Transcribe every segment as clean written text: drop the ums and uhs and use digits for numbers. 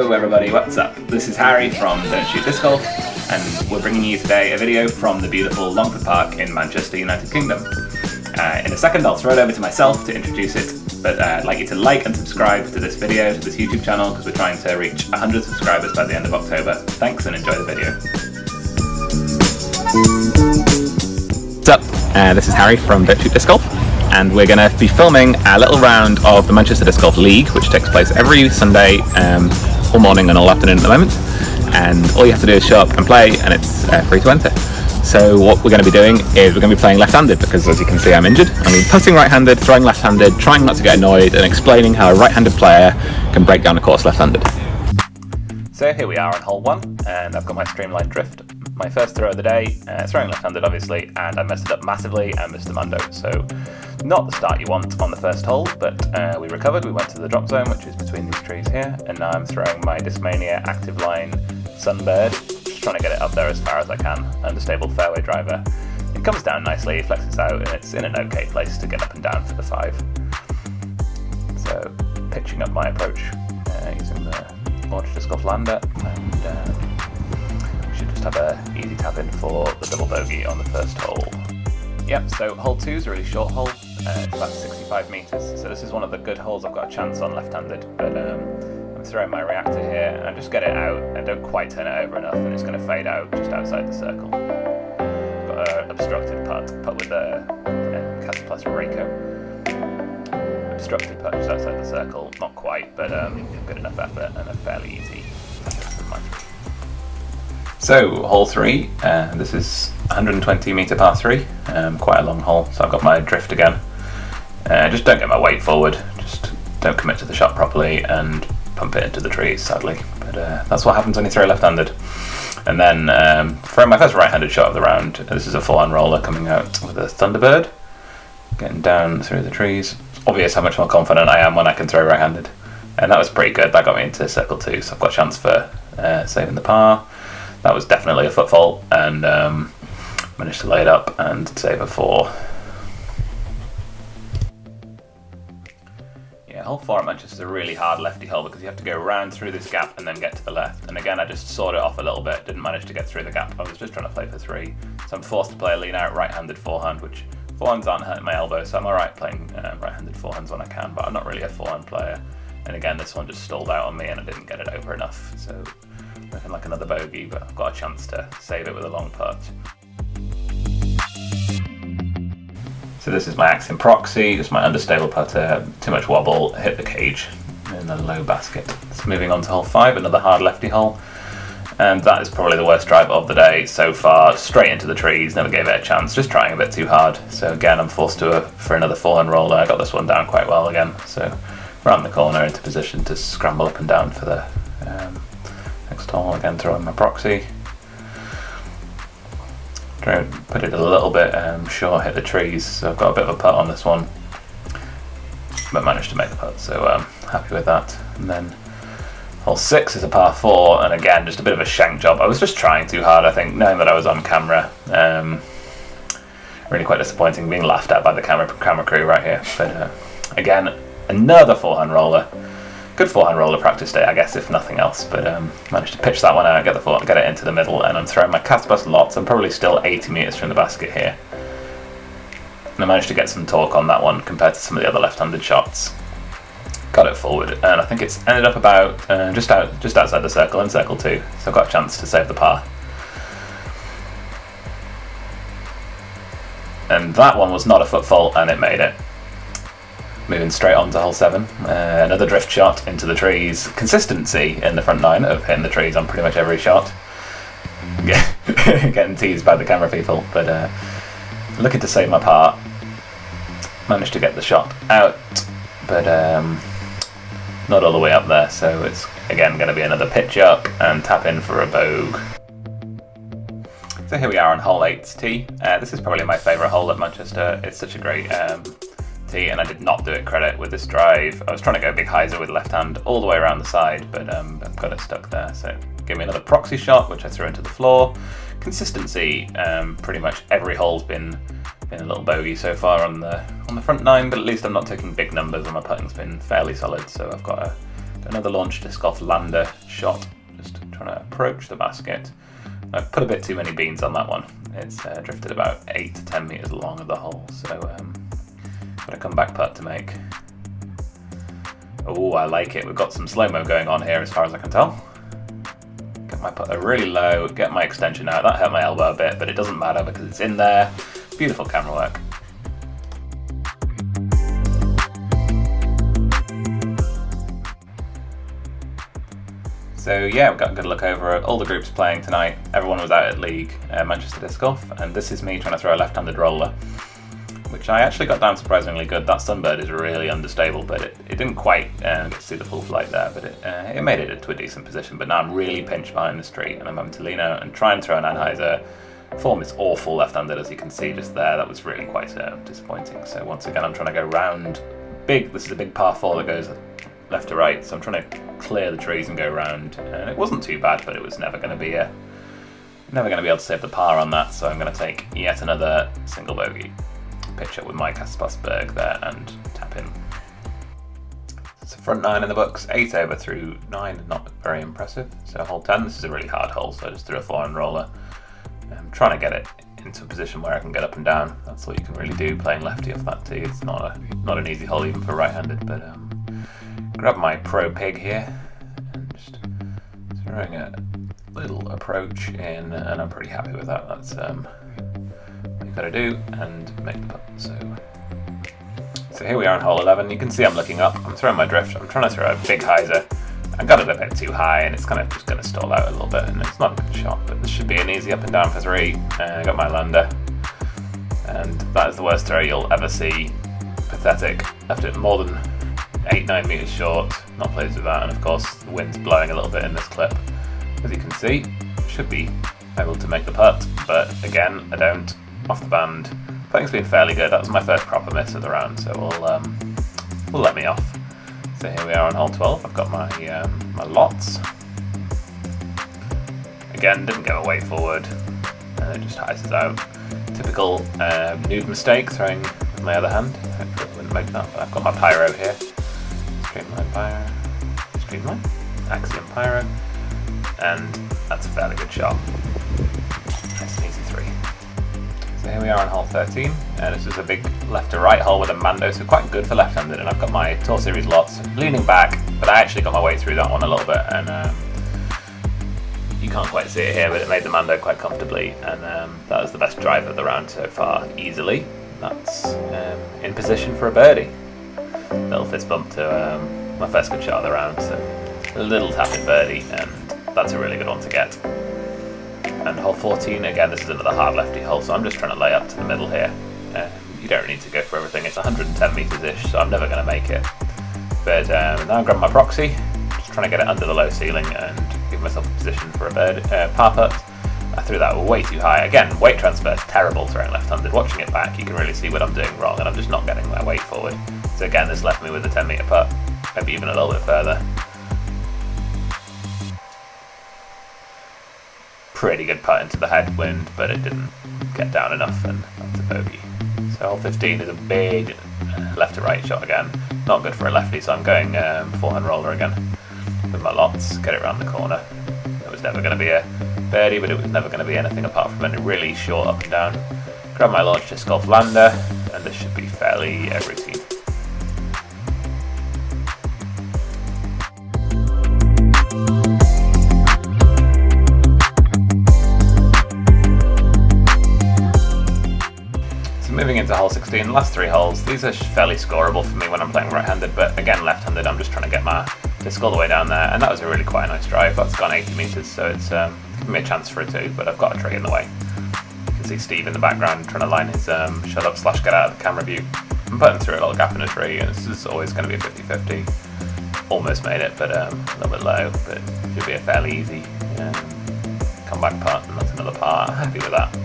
Hello everybody, what's up? This is Harry from Don't Shoot Disc Golf, and we're bringing you today a video from the beautiful Longford Park in Manchester, United Kingdom. In a second I'll throw it over to myself to introduce it, but I'd like you to like and subscribe to this video, to this YouTube channel, because we're trying to reach 100 subscribers by the end of October. Thanks and enjoy the video. What's up? This is Harry from Don't Shoot Disc Golf, and we're going to be filming a little round of the Manchester Disc Golf League, which takes place every Sunday, all morning and all afternoon at the moment, and all you have to do is show up and play, and it's free to enter. So what we're going to be doing is we're going to be playing left-handed, because as you can see I'm injured. I'm going to be putting right-handed, throwing left-handed, trying not to get annoyed, and explaining how a right-handed player can break down a course left-handed. So here we are on hole 1, and I've got my streamlined drift. My first throw of the day, throwing left-handed obviously, and I messed it up massively and missed the Mondo. So not the start you want on the first hole, but we recovered. We went to the drop zone, which is between these trees here, and now I'm throwing my Discmania Active Line Sunbird, just trying to get it up there as far as I can, understable fairway driver. It comes down nicely, flexes out, and it's in an okay place to get up and down for the 5. So pitching up my approach using the Launch Disc Golf Lander, and should just have an easy tap in for the double bogey on the first hole. Yep, so hole 2 is a really short hole, it's about 65 metres, so this is one of the good holes I've got a chance on left-handed, but I'm throwing my reactor here, and I just get it out, and don't quite turn it over enough, and it's going to fade out just outside the circle. I've got an obstructed putt with a Casa Plus Reiko. Obstructed putt just outside the circle, not quite, but good enough effort, and a fairly easy putt. So, hole 3, this is 120 metre par 3, quite a long hole, so I've got my drift again. Just don't get my weight forward, just don't commit to the shot properly and pump it into the trees, sadly. But that's what happens when you throw left-handed. And then, for my first right-handed shot of the round, this is a full-on roller coming out with a Thunderbird, getting down through the trees. It's obvious how much more confident I am when I can throw right-handed. And that was pretty good, that got me into circle 2, so I've got a chance for saving the par. That was definitely a foot fault, and managed to lay it up and save a 4. Yeah, hole 4 at Manchester is a really hard lefty hole because you have to go round through this gap and then get to the left. And again, I just sawed it off a little bit, didn't manage to get through the gap. I was just trying to play for 3, so I'm forced to play a lean out right-handed forehand, which forehands aren't hurting my elbow, so I'm alright playing right-handed forehands when I can, but I'm not really a forehand player. And again, this one just stalled out on me and I didn't get it over enough, so looking like another bogey, but I've got a chance to save it with a long putt. So this is my Axiom Proxy, just my understable putter, too much wobble, hit the cage in the low basket. So moving on to hole 5, another hard lefty hole, and that is probably the worst drive of the day so far, straight into the trees, never gave it a chance, just trying a bit too hard. So again, I'm forced for another forehand roller. I got this one down quite well again, so round the corner into position to scramble up and down for the next hole. Again, throwing my Proxy. Try to put it a little bit short, hit the trees, so I've got a bit of a putt on this one, but managed to make the putt, so I'm happy with that. And then hole 6 is a par 4, and again, just a bit of a shank job. I was just trying too hard, I think, knowing that I was on camera. Really quite disappointing, being laughed at by the camera crew right here. But again, another forehand roller. Good forehand roller practice day, I guess, if nothing else, but managed to pitch that one out, get it into the middle, and I'm throwing my Casa Plus Lots. I'm probably still 80 metres from the basket here. And I managed to get some torque on that one compared to some of the other left-handed shots. Got it forward, and I think it's ended up about just outside the circle, in circle 2, so I've got a chance to save the par. And that one was not a foot fault, and it made it. Moving straight on to hole 7, another drift shot into the trees. Consistency in the front 9 of hitting the trees on pretty much every shot. Getting teased by the camera people, but looking to save my par. Managed to get the shot out, but not all the way up there, so it's again going to be another pitch up and tap in for a bogue. So here we are on hole 8's tee. This is probably my favourite hole at Manchester. It's such a great tee, and I did not do it credit with this drive. I was trying to go big hyzer with left hand all the way around the side, but I've got it stuck there. So give me another Proxy shot, which I threw into the floor. Consistency, pretty much every hole's been a little bogey so far on the front 9, but at least I'm not taking big numbers and my putting's been fairly solid, so I've got a another launch disc golf lander shot, just trying to approach the basket. I've put a bit too many beans on that one. It's drifted about 8 to 10 metres along of the hole, so got a comeback putt to make. Oh, I like it. We've got some slow-mo going on here as far as I can tell. Get my putter really low, get my extension out. That hurt my elbow a bit, but it doesn't matter because it's in there. Beautiful camera work. So yeah, we've got a good look over at all the groups playing tonight. Everyone was out at League, Manchester Disc Golf, and this is me trying to throw a left-handed roller, which I actually got down surprisingly good. That Sunbird is really understable, but it didn't quite get to see the full flight there, but it made it into a decent position. But now I'm really pinched behind the street, and I'm having to lean out and try and throw an Anheuser. Form is awful left-handed, as you can see just there. That was really quite disappointing. So once again, I'm trying to go round. This is a big par 4 that goes left to right, so I'm trying to clear the trees and go round. And it wasn't too bad, but it was never going to be able to save the par on that. So I'm going to take yet another single bogey. Pitch up with my Kaspersberg there and tap in. So front 9 in the books, 8 over through 9, not very impressive. So hole 10, this is a really hard hole, so I just threw a 4-iron roller. I'm trying to get it into a position where I can get up and down. That's all you can really do playing lefty off that tee. It's not an easy hole even for right-handed, but grab my Pro Pig here and just throwing a little approach in, and I'm pretty happy with that. That's what you've got to do and make the putt. So here we are on hole 11. You can see I'm looking up. I'm throwing my drift. I'm trying to throw a big hyzer. I got it a bit too high, and it's kind of just going to stall out a little bit, and it's not a good shot, but this should be an easy up and down for 3. I got my lander, and that is the worst throw you'll ever see. Pathetic. Left it more than 8-9 metres short. Not pleased with that, and of course the wind's blowing a little bit in this clip. As you can see, should be able to make the putt, but again, I don't. Off the band. Putting's been fairly good. That was my first proper miss of the round, so will let me off. So here we are on hole 12. I've got my my lots. Again, didn't go away forward, and it just hyzes out. Typical noob mistake, throwing with my other hand. Hopefully it wouldn't make that, but I've got my Pyro here. Streamline, Axiom Pyro, and that's a fairly good shot. Nice and easy 3. So here we are on hole 13, and this is a big left to right hole with a Mando, so quite good for left-handed, and I've got my Tour Series lots leaning back, but I actually got my way through that one a little bit, and you can't quite see it here, but it made the Mando quite comfortably, and that was the best drive of the round so far, easily. That's in position for a birdie. Little fist bump to my first good shot of the round, so a little tap in birdie, and that's a really good one to get. And hole 14, again, this is another hard lefty hole, so I'm just trying to lay up to the middle here. You don't need to go for everything. It's 110 metres-ish, so I'm never going to make it. But now I'm grabbing my proxy, just trying to get it under the low ceiling and give myself a position for a par putt. I threw that way too high. Again, weight transfer is terrible throwing left-handed. Watching it back, you can really see what I'm doing wrong, and I'm just not getting my weight forward. So again, this left me with a 10-metre putt, maybe even a little bit further. Pretty good putt into the headwind, but it didn't get down enough, and that's a bogey. So hole 15 is a big left to right shot again. Not good for a lefty, so I'm going 4-hand roller again with my lots, get it around the corner. It was never going to be a birdie, but it was never going to be anything apart from a really short up and down. Grab my launch disc golf lander, and this should be fairly routine. Moving into hole 16, the last 3 holes, these are fairly scoreable for me when I'm playing right-handed, but again left-handed I'm just trying to get my disc all the way down there, and that was a really quite a nice drive. That's gone 80 metres, so it's given me a chance for a 2, but I've got a tree in the way. You can see Steve in the background trying to line his shut up / get out of the camera view. I'm putting through a little gap in a tree, and this is always going to be a 50-50. Almost made it, but a little bit low, but should be a fairly easy comeback putt, and that's another par. I'm happy with that.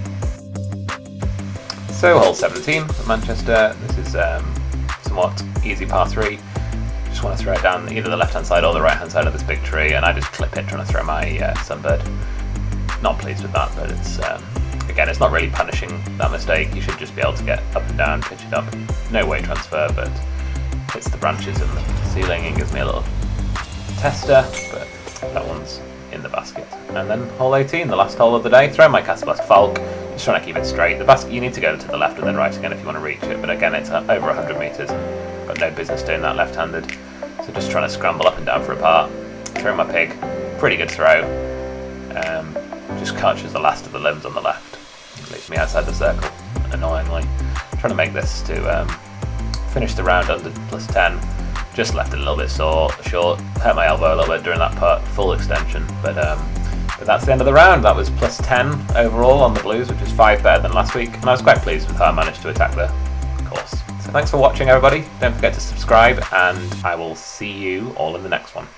So hole 17 at Manchester, this is somewhat easy par 3. Just want to throw it down either the left hand side or the right hand side of this big tree, and I just clip it trying to throw my Sunbird. Not pleased with that, but it's again, it's not really punishing that mistake. You should just be able to get up and down, pitch it up. No weight transfer, but hits the branches and the ceiling and gives me a little tester, but that one's in the basket. And then hole 18, the last hole of the day, throw my Casablanca Falk, just trying to keep it straight. The basket, you need to go to the left and then right again if you want to reach it, but again it's over 100 metres, got no business doing that left-handed. So just trying to scramble up and down for a par, throw my pig, pretty good throw, just catches the last of the limbs on the left, leaves me outside the circle, annoyingly. Trying to make this to finish the round under +10, just left it a little bit short, hurt my elbow a little bit during that putt, full extension, but that's the end of the round. That was +10 overall on the blues, which is 5 better than last week, and I was quite pleased with how I managed to attack the course. So thanks for watching everybody, don't forget to subscribe, and I will see you all in the next one.